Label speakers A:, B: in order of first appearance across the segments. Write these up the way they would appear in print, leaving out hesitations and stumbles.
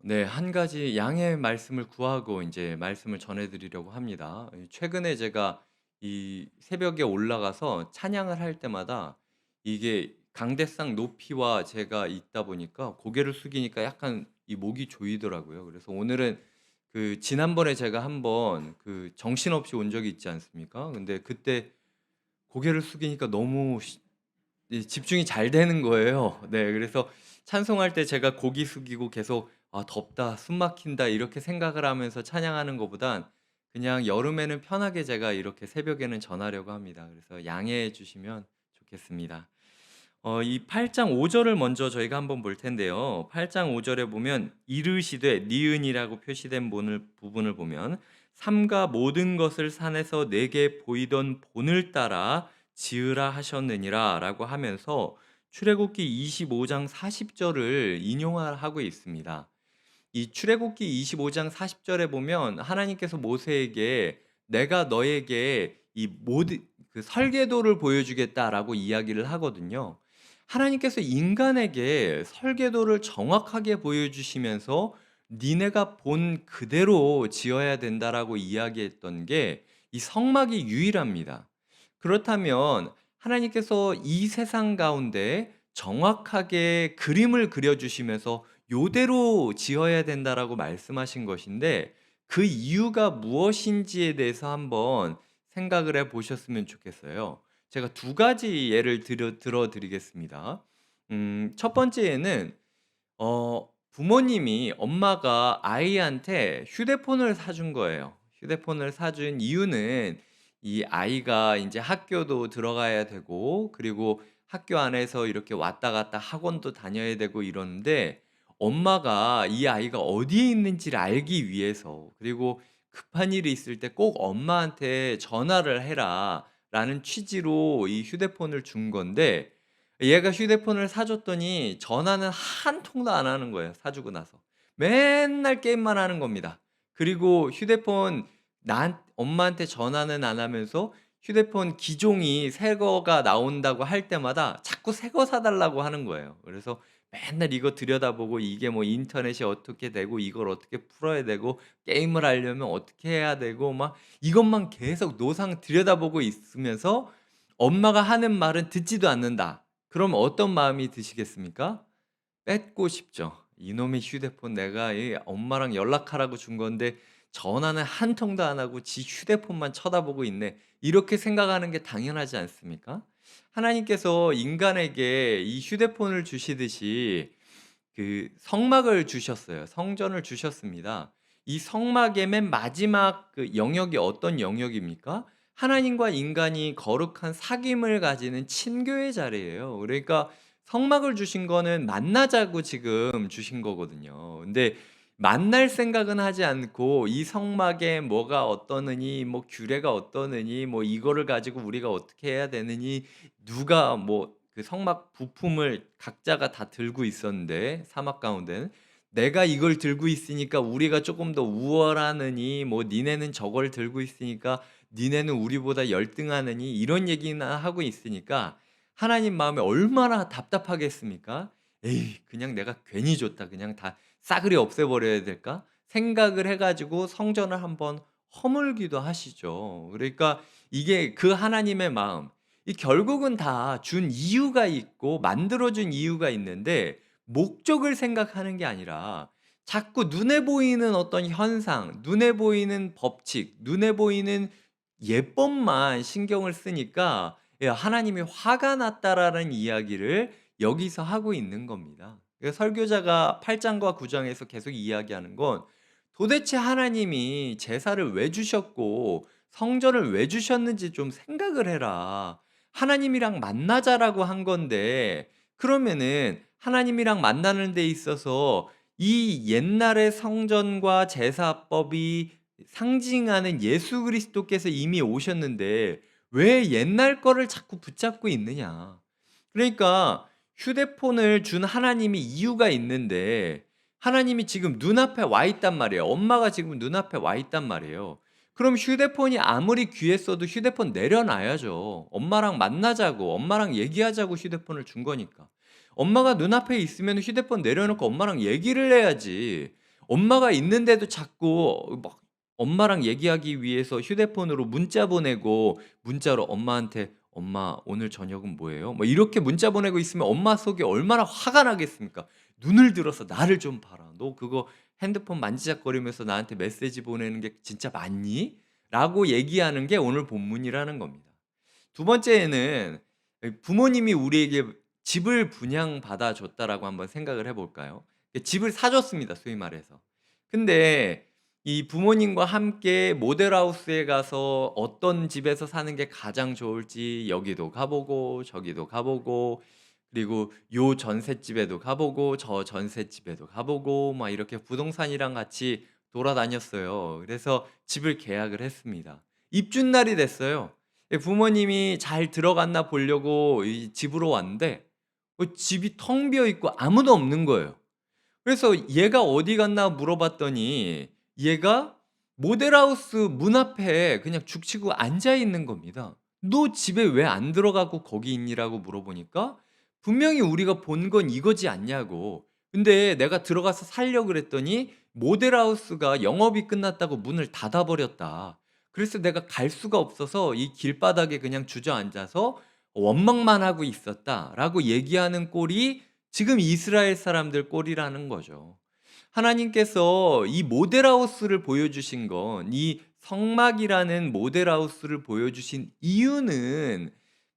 A: 네. 한 가지 양해의 말씀을 구하고 인제 말씀을 전해 드리려고 합니다. 최근에 제가 이 새벽에 올라가서 찬양을 할 때마다 이게 강대상 높이와 제가 있다 보니까 고개를 숙이니까 약간 이 목이 조이더라고요. 그래서 오늘은 지난번에 제가 한번 정신없이 온 적이 있지 않습니까? 근데 그때 고개를 숙이니까 너무 이 집중이 잘 되는 거예요. 네. 그래서 찬송할 때 제가 고개 숙이고 계속 '아 덥다. 숨 막힌다.' 이렇게 생각을 하면서 찬양하는 것보단 그냥 여름에는 편하게 제가 이렇게 새벽에는 전하려고 합니다. 그래서 양해해 주시면 좋겠습니다. 이 8장 5 절을 먼저 저희가 한번 볼 텐데요. 8장 5 절에 보면 이르시되 니은이라고 표시된 부분을 보면 "삼가 모든 것을 산에서 내게 보이던 본을 따라 지으라 하셨느니라."라고 하면서 출애굽기 25장 40 절을 인용하고 있습니다. 이 출애굽기 25장 40 절에 보면 하나님께서 모세에게 "내가 너에게 이 모든 설계도를 보여주겠다."라고 이야기를 하거든요. 하나님께서 인간에게 설계도를 정확하게 보여주시면서 "니네가 본 그대로 지어야 된다."라고 이야기했던 게 이 성막이 유일합니다. 그렇다면 하나님께서 이 세상 가운데 정확하게 그림을 그려 주시면서 "요대로 지어야 된다."라고 말씀하신 것인데 그 이유가 무엇인지에 대해서 한번 생각을 해 보셨으면 좋겠어요. 제가 두 가지 예를 들어 드리겠습니다. 첫 번째에는 부모님이 엄마가 아이한테 휴대폰을 사준 거예요. 휴대폰을 사준 이유는 이 아이가 인제 학교도 들어가야 되고 그리고 학교 안에서 이렇게 왔다 갔다 학원도 다녀야 되고 이러는데 엄마가 이 아이가 어디에 있는지를 알기 위해서 그리고 "급한 일이 있을 때 꼭 엄마한테 전화를 해라."라는 취지로 이 휴대폰을 준 건데 얘가 휴대폰을 사 줬더니 전화는 한 통도 안 하는 거예요, 사 주고 나서. 맨날 게임만 하는 겁니다. 그리고 휴대폰 엄마한테 전화는 안 하면서 휴대폰 기종이 새 거가 나온다고 할 때마다 자꾸 새 거 사 달라고 하는 거예요. 그래서 맨날 이거 들여다보고 이게 뭐 인터넷이 어떻게 되고 이걸 어떻게 풀어야 되고 게임을 하려면 어떻게 해야 되고 막 이것만 계속 노상 들여다보고 있으면서 엄마가 하는 말은 듣지도 않는다. 그럼 어떤 마음이 드시겠습니까? 뺏고 싶죠. '이놈의 휴대폰 내가 이 엄마랑 연락하라고 준 건데 전화는 한 통도 안 하고 지 휴대폰만 쳐다보고 있네.' 이렇게 생각하는 게 당연하지 않습니까? 하나님께서 인간에게 이 휴대폰을 주시듯이 성막을 주셨어요. 성전을 주셨습니다. 이 성막의 맨 마지막 영역이 어떤 영역입니까? 하나님과 인간이 거룩한 사귐을 가지는 친교의 자리예요. 그러니까 성막을 주신 거는 만나자고 지금 주신 거거든요. 근데 만날 생각은 하지 않고 이 성막에 뭐가 어떠느니 뭐 규례가 어떠느니 뭐 이거를 가지고 우리가 어떻게 해야 되느니 누가 뭐 성막 부품을 각자가 다 들고 있었는데 사막 가운데는 "내가 이걸 들고 있으니까 우리가 쪼끔 더 우월하느니 뭐 니네는 저걸 들고 있으니까 니네는 우리보다 열등하느니." 이런 얘기나 하고 있으니까 하나님 마음에 얼마나 답답하겠습니까? '에이 그냥 내가 괜히 줬다. 그냥 다 싸그리 없애 버려야 될까?' 생각을 해 가지고 성전을 한번 허물기도 하시죠. 그러니까 이게 그 하나님의 마음 이 결국은 다 준 이유가 있고 만들어 준 이유가 있는데 목적을 생각하는 게 아니라 자꾸 눈에 보이는 어떤 현상, 눈에 보이는 법칙, 눈에 보이는 예법만 신경을 쓰니까 예 하나님이 화가 났다라는 이야기를 여기서 하고 있는 겁니다. 설교자가 8 장과 9 장에서 계속 이야기하는 건 도대체 하나님이 제사를 왜 주셨고 성전을 왜 주셨는지 좀 생각을 해라. 하나님이랑 만나자라고 한 건데 그러면은 하나님이랑 만나는 데 있어서 이 옛날의 성전과 제사법이 상징하는 예수 그리스도께서 이미 오셨는데 왜 옛날 거를 자꾸 붙잡고 있느냐. 그러니까 휴대폰을 준 하나님이 이유가 있는데 하나님이 지금 눈앞에 와 있단 말이에요. 엄마가 지금 눈앞에 와 있단 말이에요. 그럼 휴대폰이 아무리 귀했어도 휴대폰 내려놔야죠. 엄마랑 만나자고, 엄마랑 얘기하자고 휴대폰을 준 거니까. 엄마가 눈앞에 있으면 휴대폰 내려놓고 엄마랑 얘기를 해야지. 엄마가 있는데도 자꾸 막 엄마랑 얘기하기 위해서 휴대폰으로 문자 보내고 문자로 엄마한테 "엄마 오늘 저녁은 뭐예요?" 뭐 이렇게 문자 보내고 있으면 엄마 속이 얼마나 화가 나겠습니까. "눈을 들어서 나를 좀 봐라. 너 그거 핸드폰 만지작거리면서 나한테 메시지 보내는 게 진짜 맞니?" 라고 얘기하는 게 오늘 본문이라는 겁니다. 두 번째는 부모님이 우리에게 집을 분양받아 줬다라고 한번 생각을 해 볼까요? 집을 사 줬습니다, 소위 말해서. 근데 이 부모님과 함께 모델하우스에 가서 어떤 집에서 사는 게 가장 좋을지 여기도 가 보고 저기도 가 보고 그리고 요 전셋집에도 가 보고 저 전셋집에도 가 보고 막 이렇게 부동산이랑 같이 돌아다녔어요. 그래서 집을 계약을 했습니다. 입주날이 됐어요. 부모님이 잘 들어갔나 보려고 이 집으로 왔는데 집이 텅 비어 있고 아무도 없는 거예요. 그래서 "얘가 어디 갔나?" 물어봤더니 얘가 모델하우스 문 앞에 그냥 죽치고 앉아 있는 겁니다. "너 집에 왜 안 들어가고 거기 있니?"라고 물어보니까 분명히 우리가 본 건 이거지 않냐고. 근데 내가 들어가서 살려고 그랬더니 모델하우스가 영업이 끝났다고 문을 닫아 버렸다. 그래서 내가 갈 수가 없어서 이 길바닥에 그냥 주저앉아서 원망만 하고 있었다라고 얘기하는 꼴이 지금 이스라엘 사람들 꼴이라는 거죠. 하나님께서 이 모델하우스를 보여주신 건 이 성막이라는 모델하우스를 보여주신 이유는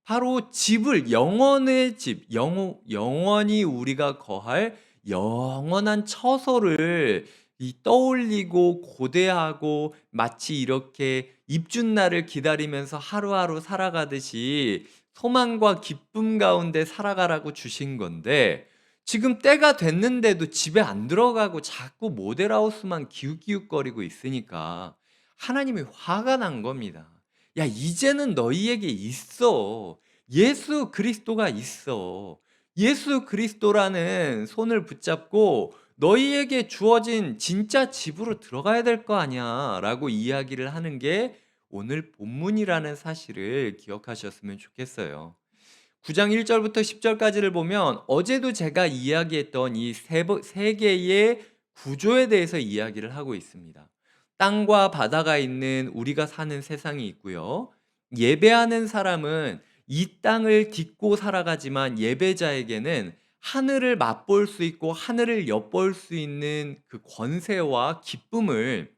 A: 바로 집을 영원의 집, 영원히 우리가 거할 영원한 처소를 이 떠올리고 고대하고 마치 이렇게 입춘날을 기다리면서 하루하루 살아가듯이 소망과 기쁨 가운데 살아가라고 주신 건데 지금 때가 됐는데도 집에 안 들어가고 자꾸 모델하우스만 기웃기웃거리고 있으니까 하나님이 화가 난 겁니다. "야 이제는 너희에게 있어. 예수 그리스도가 있어. 예수 그리스도라는 손을 붙잡고 너희에게 주어진 진짜 집으로 들어가야 될 거 아니야."라고 이야기를 하는 게 오늘 본문이라는 사실을 기억하셨으면 좋겠어요. 9장 1 절부터 10 절까지를 보면 어제도 제가 이야기했던 이 세 개의 구조에 대해서 이야기를 하고 있습니다. 땅과 바다가 있는 우리가 사는 세상이 있고요. 예배하는 사람은 이 땅을 딛고 살아가지만 예배자에게는 하늘을 맛볼 수 있고 하늘을 엿볼 수 있는 그 권세와 기쁨을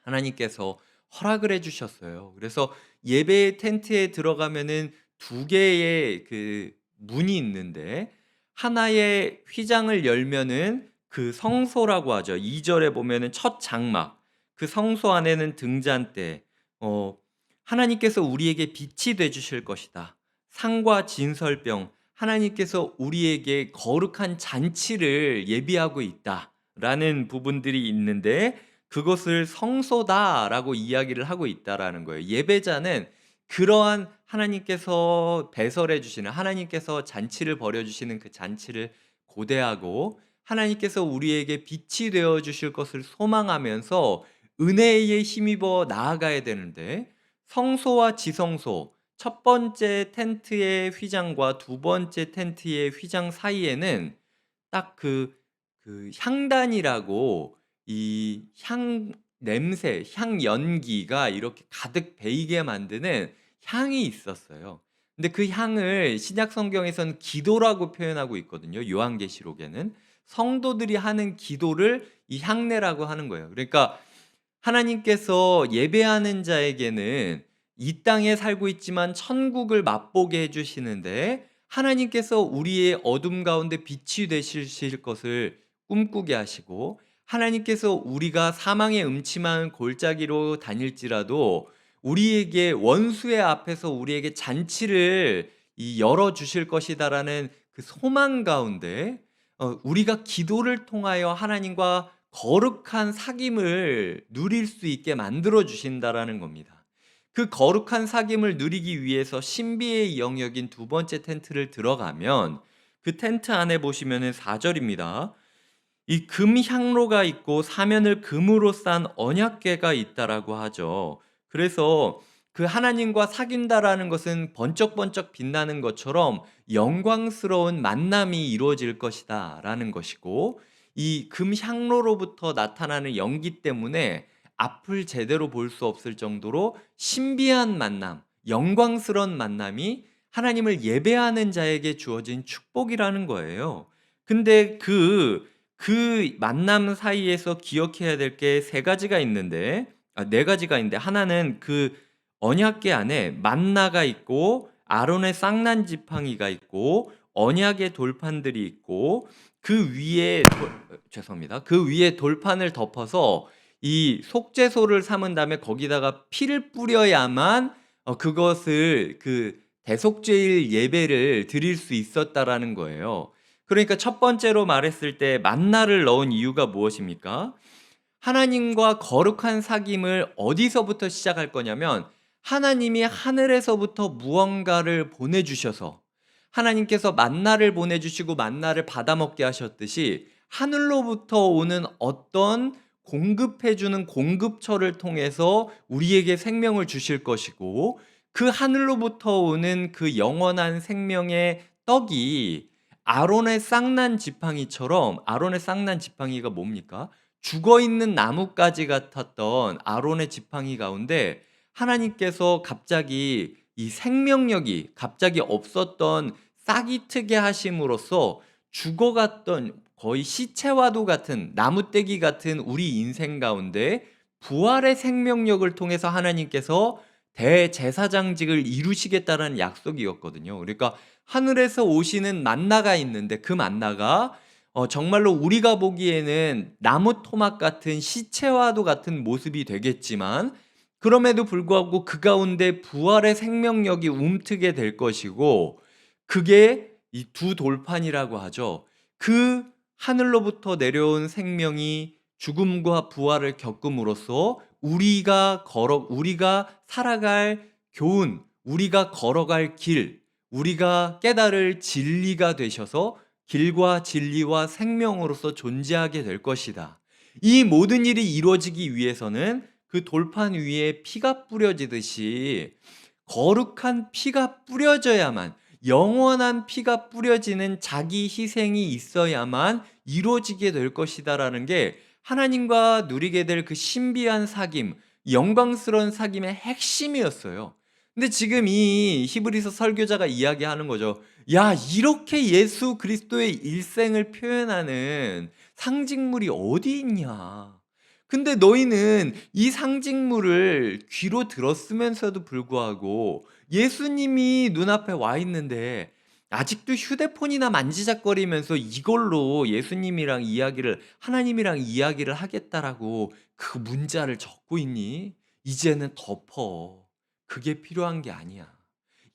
A: 하나님께서 허락을 해 주셨어요. 그래서 예배 텐트에 들어가면은 두 개의 그 문이 있는데 하나의 휘장을 열면은 그 성소라고 하죠. 2 절에 보면은 첫 장막, 그 성소 안에는 등잔대, 어 하나님께서 우리에게 빛이 돼 주실 것이다. 상과 진설병, 하나님께서 우리에게 거룩한 잔치를 예비하고 있다라는 부분들이 있는데 그것을 성소다라고 이야기를 하고 있다라는 거예요. 예배자는 그러한 하나님께서 배설해 주시는 하나님께서 잔치를 벌여 주시는 그 잔치를 고대하고 하나님께서 우리에게 빛이 되어 주실 것을 소망하면서 은혜에 힘입어 나아가야 되는데 성소와 지성소 첫 번째 텐트의 휘장과 두 번째 텐트의 휘장 사이에는 딱 그 향단이라고 이 향 냄새, 향 연기가 이렇게 가득 배이게 만드는 향이 있었어요. 근데 그 향을 신약 성경에서는 기도라고 표현하고 있거든요, 요한계시록에는. 성도들이 하는 기도를 이 향내라고 하는 거예요. 그러니까 하나님께서 예배하는 자에게는 이 땅에 살고 있지만 천국을 맛보게 해 주시는데 하나님께서 우리의 어둠 가운데 빛이 되실 것을 꿈꾸게 하시고 하나님께서 우리가 사망의 음침한 골짜기로 다닐지라도 우리에게 원수의 앞에서 우리에게 잔치를 이 열어 주실 것이다라는 그 소망 가운데 우리가 기도를 통하여 하나님과 거룩한 사귐을 누릴 수 있게 만들어 주신다라는 겁니다. 그 거룩한 사귐을 누리기 위해서 신비의 영역인 두 번째 텐트를 들어가면 그 텐트 안에 보시면은 4 절입니다. 이 금 향로가 있고 사면을 금으로 싼 언약궤가 있다라고 하죠. 그래서 그 하나님과 사귄다라는 것은 번쩍번쩍 빛나는 것처럼 영광스러운 만남이 이루어질 것이다라는 것이고 이 금향로로부터 나타나는 연기 때문에 앞을 제대로 볼 수 없을 정도로 신비한 만남, 영광스러운 만남이 하나님을 예배하는 자에게 주어진 축복이라는 거예요. 근데 그 만남 사이에서 기억해야 될 게 세 가지가 있는데, 네 가지가 있는데, 하나는 그 언약궤 안에 만나가 있고 아론의 쌍난 지팡이가 있고 언약의 돌판들이 있고 그 위에 죄송합니다. 그 위에 돌판을 덮어서 이 속죄소를 삼은 다음에 거기다가 피를 뿌려야만 그것을 그 대속죄일 예배를 드릴 수 있었다라는 거예요. 그러니까 첫 번째로 말했을 때 만나를 넣은 이유가 무엇입니까? 하나님과 거룩한 사귐을 어디서부터 시작할 거냐면 하나님이 하늘에서부터 무언가를 보내주셔서 하나님께서 만나를 보내주시고 만나를 받아먹게 하셨듯이 하늘로부터 오는 어떤 공급해주는 공급처를 통해서 우리에게 생명을 주실 것이고 그 하늘로부터 오는 그 영원한 생명의 떡이 아론의 쌍난 지팡이처럼 아론의 쌍난 지팡이가 뭡니까? 죽어있는 나뭇가지 같았던 아론의 지팡이 가운데 하나님께서 갑자기 이 생명력이 갑자기 없었던 싹이 트게 하심으로써 죽어갔던 거의 시체와도 같은 나무떼기 같은 우리 인생 가운데 부활의 생명력을 통해서 하나님께서 대제사장직을 이루시겠다는 약속이었거든요. 그러니까 하늘에서 오시는 만나가 있는데 그 만나가 정말로 우리가 보기에는 나무 토막 같은 시체와도 같은 모습이 되겠지만 그럼에도 불구하고 그 가운데 부활의 생명력이 움트게 될 것이고 그게 이 두 돌판이라고 하죠. 그 하늘로부터 내려온 생명이 죽음과 부활을 겪음으로써 우리가 살아갈 교훈, 우리가 걸어갈 길, 우리가 깨달을 진리가 되셔서 길과 진리와 생명으로서 존재하게 될 것이다. 이 모든 일이 이루어지기 위해서는 그 돌판 위에 피가 뿌려지듯이 거룩한 피가 뿌려져야만, 영원한 피가 뿌려지는 자기 희생이 있어야만 이루어지게 될 것이다라는 게 하나님과 누리게 될 그 신비한 사귐, 영광스러운 사귐의 핵심이었어요. 근데 지금 이 히브리서 설교자가 이야기하는 거죠. 야, 이렇게 예수 그리스도의 일생을 표현하는 상징물이 어디 있냐? 근데 너희는 이 상징물을 귀로 들었으면서도 불구하고 예수님이 눈앞에 와 있는데 아직도 휴대폰이나 만지작거리면서 이걸로 예수님이랑 이야기를, 하나님이랑 이야기를 하겠다라고 그 문자를 적고 있니? 이제는 덮어. 그게 필요한 게 아니야.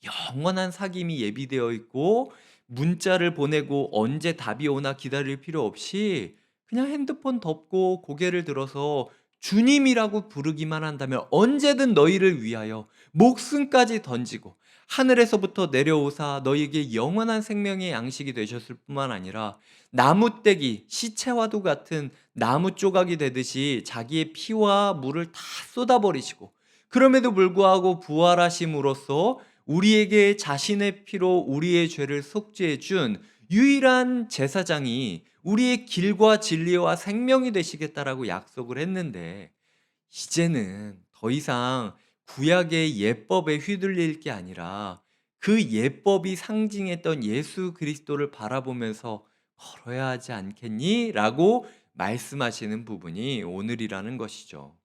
A: 영원한 사귐이 예비되어 있고 문자를 보내고 언제 답이 오나 기다릴 필요 없이 그냥 핸드폰 덮고 고개를 들어서 주님이라고 부르기만 한다면 언제든 너희를 위하여 목숨까지 던지고 하늘에서부터 내려오사 너희에게 영원한 생명의 양식이 되셨을 뿐만 아니라 나무떼기, 시체와도 같은 나무 조각이 되듯이 자기의 피와 물을 다 쏟아버리시고 그럼에도 불구하고 부활하심으로써 우리에게 자신의 피로 우리의 죄를 속죄해 준 유일한 제사장이 우리의 길과 진리와 생명이 되시겠다라고 약속을 했는데 이제는 더 이상 구약의 예법에 휘둘릴 게 아니라 그 예법이 상징했던 예수 그리스도를 바라보면서 걸어야 하지 않겠니? 라고 말씀하시는 부분이 오늘이라는 것이죠.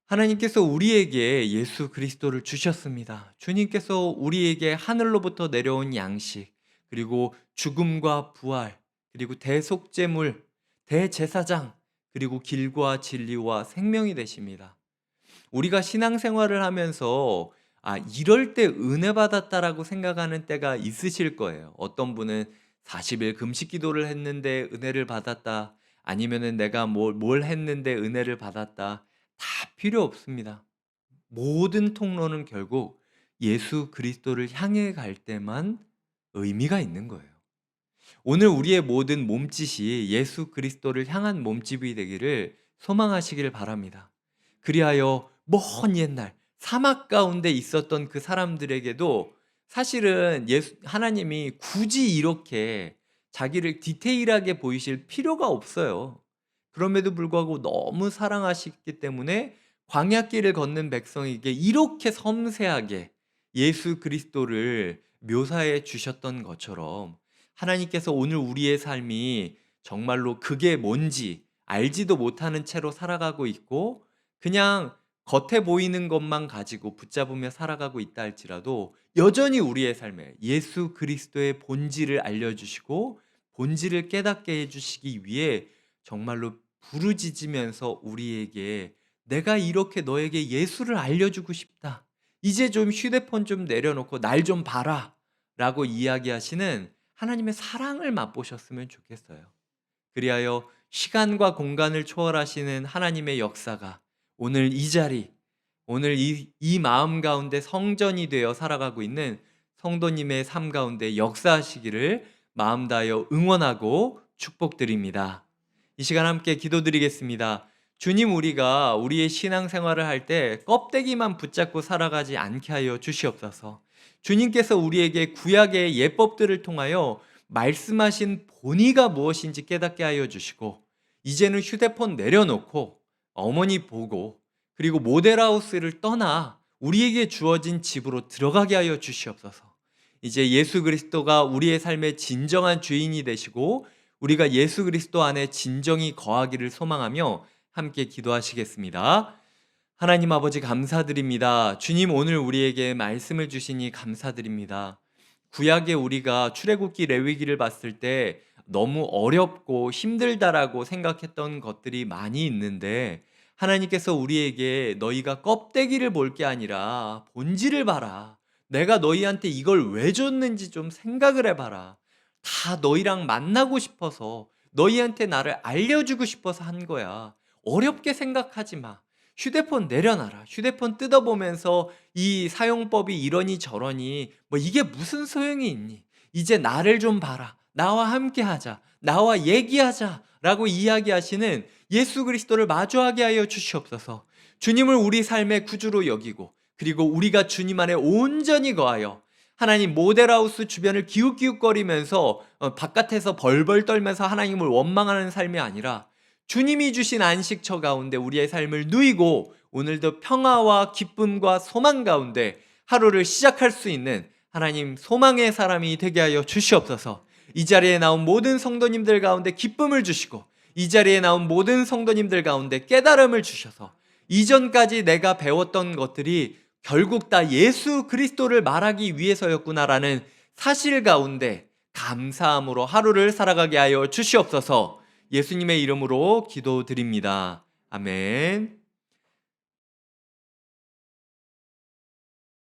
A: 하나님께서 우리에게 예수 그리스도를 주셨습니다. 주님께서 우리에게 하늘로부터 내려온 양식, 그리고 죽음과 부활, 그리고 대속제물, 대제사장, 그리고 길과 진리와 생명이 되십니다. 우리가 신앙생활을 하면서 이럴 때 은혜 받았다라고 생각하는 때가 있으실 거예요. 어떤 분은 40일 금식 기도를 했는데 은혜를 받았다. 아니면은 내가 뭘 했는데 은혜를 받았다. 다 필요 없습니다. 모든 통로는 결국 예수 그리스도를 향해 갈 때만 의미가 있는 거예요. 오늘 우리의 모든 몸짓이 예수 그리스도를 향한 몸집이 되기를 소망하시길 바랍니다. 그리하여 먼 옛날 사막 가운데 있었던 그 사람들에게도 사실은 하나님이 굳이 이렇게 자기를 디테일하게 보이실 필요가 없어요. 그럼에도 불구하고 너무 사랑하시기 때문에 광야길을 걷는 백성에게 이렇게 섬세하게 예수 그리스도를 묘사해 주셨던 것처럼 하나님께서 오늘 우리의 삶이 정말로 그게 뭔지 알지도 못하는 채로 살아가고 있고 그냥 겉에 보이는 것만 가지고 붙잡으며 살아가고 있다 할지라도 여전히 우리의 삶에 예수 그리스도의 본질을 알려주시고 본질을 깨닫게 해주시기 위해 정말로 부르짖으면서 우리에게 내가 이렇게 너에게 예수를 알려주고 싶다. 이제 좀 휴대폰 좀 내려놓고 날 좀 봐라. 라고 이야기하시는 하나님의 사랑을 맛보셨으면 좋겠어요. 그리하여 시간과 공간을 초월하시는 하나님의 역사가 오늘 이 자리, 오늘 이 마음 가운데 성전이 되어 살아가고 있는 성도님의 삶 가운데 역사하시기를 마음 다하여 응원하고 축복드립니다. 이 시간 함께 기도드리겠습니다. 주님, 우리가 우리의 신앙생활을 할 때 껍데기만 붙잡고 살아가지 않게 하여 주시옵소서. 주님께서 우리에게 구약의 예법들을 통하여 말씀하신 본의가 무엇인지 깨닫게 하여 주시고 이제는 휴대폰 내려놓고 어머니 보고 그리고 모델하우스를 떠나 우리에게 주어진 집으로 들어가게 하여 주시옵소서. 이제 예수 그리스도가 우리의 삶의 진정한 주인이 되시고 우리가 예수 그리스도 안에 진정이 거하기를 소망하며 함께 기도하시겠습니다. 하나님 아버지 감사드립니다. 주님, 오늘 우리에게 말씀을 주시니 감사드립니다. 구약에 우리가 출애굽기 레위기를 봤을 때 너무 어렵고 힘들다라고 생각했던 것들이 많이 있는데 하나님께서 우리에게 너희가 껍데기를 볼 게 아니라 본질을 봐라. 내가 너희한테 이걸 왜 줬는지 좀 생각을 해봐라. 다 너희랑 만나고 싶어서 너희한테 나를 알려주고 싶어서 한 거야. 어렵게 생각하지 마. 휴대폰 내려놔라. 휴대폰 뜯어보면서 이 사용법이 이러니 저러니 뭐 이게 무슨 소용이 있니? 이제 나를 좀 봐라. 나와 함께 하자. 나와 얘기하자. 라고 이야기하시는 예수 그리스도를 마주하게 하여 주시옵소서. 주님을 우리 삶의 구주로 여기고 그리고 우리가 주님 안에 온전히 거하여 하나님 모델하우스 주변을 기웃기웃거리면서 바깥에서 벌벌 떨면서 하나님을 원망하는 삶이 아니라 주님이 주신 안식처 가운데 우리의 삶을 누이고 오늘도 평화와 기쁨과 소망 가운데 하루를 시작할 수 있는 하나님 소망의 사람이 되게 하여 주시옵소서. 이 자리에 나온 모든 성도님들 가운데 기쁨을 주시고 이 자리에 나온 모든 성도님들 가운데 깨달음을 주셔서 이전까지 내가 배웠던 것들이 결국 다 예수 그리스도를 말하기 위해서였구나라는 사실 가운데 감사함으로 하루를 살아가게 하여 주시옵소서. 예수님의 이름으로 기도드립니다. 아멘.